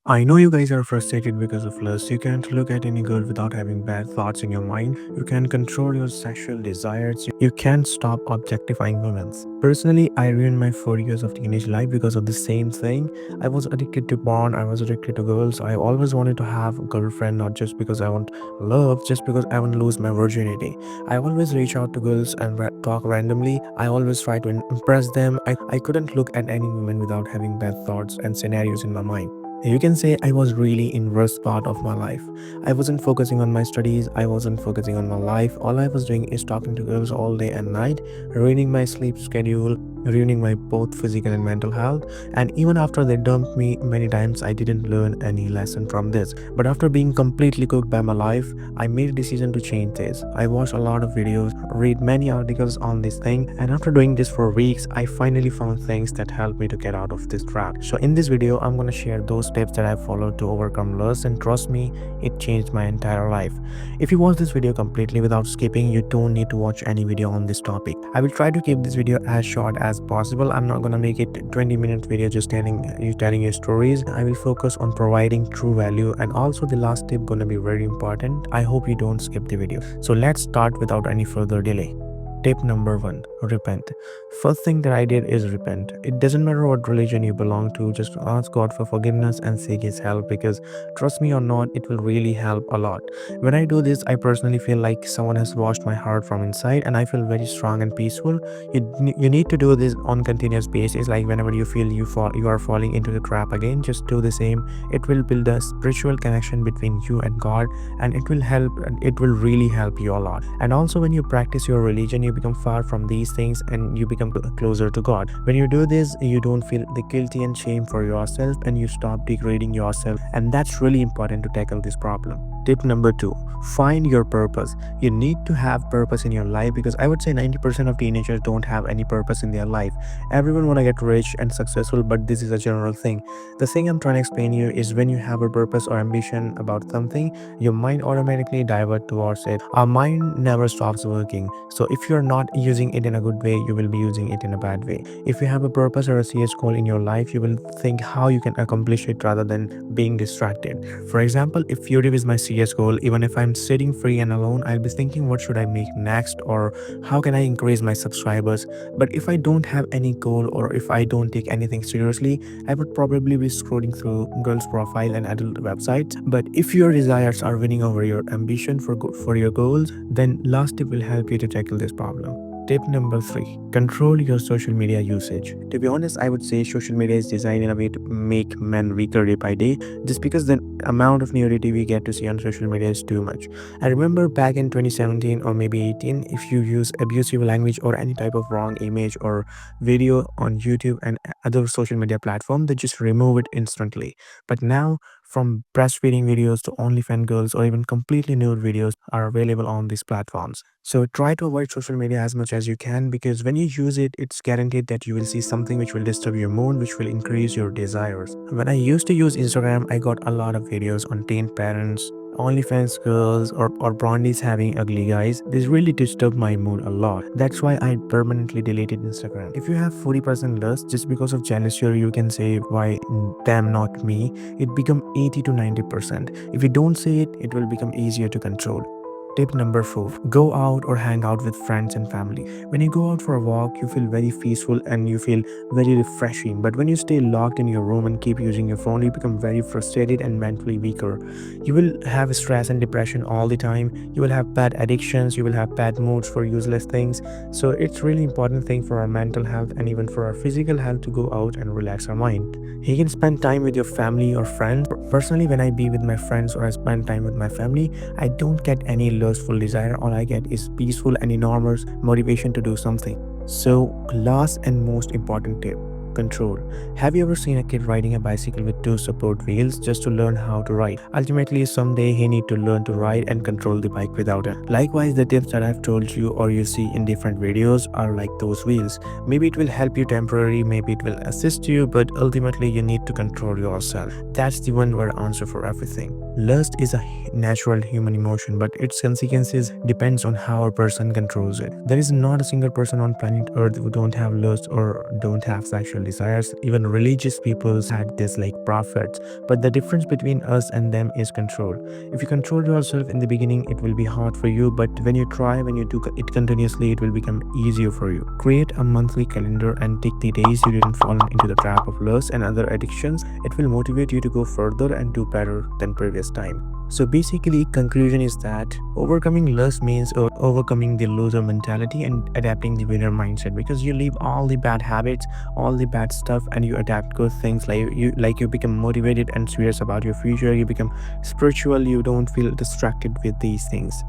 I know you guys are frustrated because of lust. You can't look at any girl without having bad thoughts in your mind. You can't control your sexual desires. You can't stop objectifying women. Personally, I ruined my 4 years of teenage life because of the same thing. I was addicted to porn. I was addicted to girls. I always wanted to have a girlfriend, not just because I want love, just because I want to lose my virginity. I always reach out to girls and talk randomly. I always try to impress them. I couldn't look at any woman without having bad thoughts and scenarios in my mind. You can say I was really in worst part of my life. I wasn't focusing on my studies, I wasn't focusing on my life. All I was doing is talking to girls all day and night, ruining my sleep schedule, ruining my both physical and mental health. And even after they dumped me many times, I didn't learn any lesson from this. But after being completely cooked by my life, I made a decision to change this. I watched a lot of videos, read many articles on this thing, and after doing this for weeks, I finally found things that helped me to get out of this trap. So in this video, I'm gonna share those steps that I followed to overcome lust, and trust me, it changed my entire life. If you watch this video completely without skipping, you don't need to watch any video on this topic. I will try to keep this video as short as possible. I'm not gonna make it 20-minute video just telling you stories. I will focus on providing true value, and also the last tip gonna be very important. I hope you don't skip the video. So let's start without any further delay. Tip number 1, repent. First thing that I did is repent. It doesn't matter what religion you belong to, just ask God for forgiveness and seek His help, because trust me or not, it will really help a lot. When I do this, I personally feel like someone has washed my heart from inside, and I feel very strong and peaceful. You need to do this on continuous basis. Like whenever you feel you are falling into the trap again, just do the same. It will build a spiritual connection between you and God, and it will really help you a lot. And also when you practice your religion, you become far from these things and you become closer to God. When you do this, you don't feel the guilty and shame for yourself, and you stop degrading yourself, and that's really important to tackle this problem. Tip number 2, find your purpose. You need to have purpose in your life, because I would say 90% of teenagers don't have any purpose in their life. Everyone want to get rich and successful, but this is a general thing. The thing I'm trying to explain here is when you have a purpose or ambition about something, your mind automatically divert towards it. Our mind never stops working. So if you're not using it in a good way, you will be using it in a bad way. If you have a purpose or a serious goal in your life, you will think how you can accomplish it rather than being distracted. For example, if YouTube is my serious goal, even if I'm sitting free and alone, I'll be thinking what should I make next, or how can I increase my subscribers. But if I don't have any goal, or if I don't take anything seriously, I would probably be scrolling through girls profile and adult websites. But if your desires are winning over your ambition for your goals, then last tip will help you to tackle this problem. Tip number 3, control your social media usage. To be honest, I would say social media is designed in a way to make men weaker day by day, just because the amount of nudity we get to see on social media is too much. I remember back in 2017 or maybe 18, if you use abusive language or any type of wrong image or video on YouTube and other social media platform, they just remove it instantly. But now, from breastfeeding videos to OnlyFans girls or even completely nude videos are available on these platforms. So try to avoid social media as much as you can, because when you use it, it's guaranteed that you will see something which will disturb your mood, which will increase your desires. When I used to use Instagram, I got a lot of videos on teen parents, OnlyFans girls, or blondies having ugly guys. This really disturbed my mood a lot. That's why I permanently deleted Instagram. If you have 40% lust just because of jealousy, or you can say why them not me, it become 80 to 90%. If you don't say it, it will become easier to control. Tip number 4, go out or hang out with friends and family. When you go out for a walk, you feel very peaceful and you feel very refreshing. But when you stay locked in your room and keep using your phone, you become very frustrated and mentally weaker. You will have stress and depression all the time. You will have bad addictions. You will have bad moods for useless things. So it's really important thing for our mental health and even for our physical health to go out and relax our mind. You can spend time with your family or friends. Personally, when I be with my friends or I spend time with my family, I don't get any lustful desire. All I get is peaceful and enormous motivation to do something. So last and most important tip, control. Have you ever seen a kid riding a bicycle with 2 support wheels just to learn how to ride? Ultimately, someday he need to learn to ride and control the bike without it. Likewise, the tips that I've told you or you see in different videos are like those wheels. Maybe it will help you temporarily, maybe it will assist you, but ultimately you need to control yourself. That's the one word answer for everything. Lust is a natural human emotion, but its consequences depends on how a person controls it. There is not a single person on planet Earth who don't have lust or don't have sexual desires. Even religious peoples had this like prophets. But the difference between us and them is control. If you control yourself in the beginning, it will be hard for you, but when you do it continuously, it will become easier for you. Create a monthly calendar and tick the days you didn't fall into the trap of lust and other addictions. It will motivate you to go further and do better than previous time. So basically, conclusion is that overcoming lust means overcoming the loser mentality and adapting the winner mindset, because you leave all the bad habits, all the bad stuff, and you adapt good things. You become motivated and serious about your future. You become spiritual. You don't feel distracted with these things.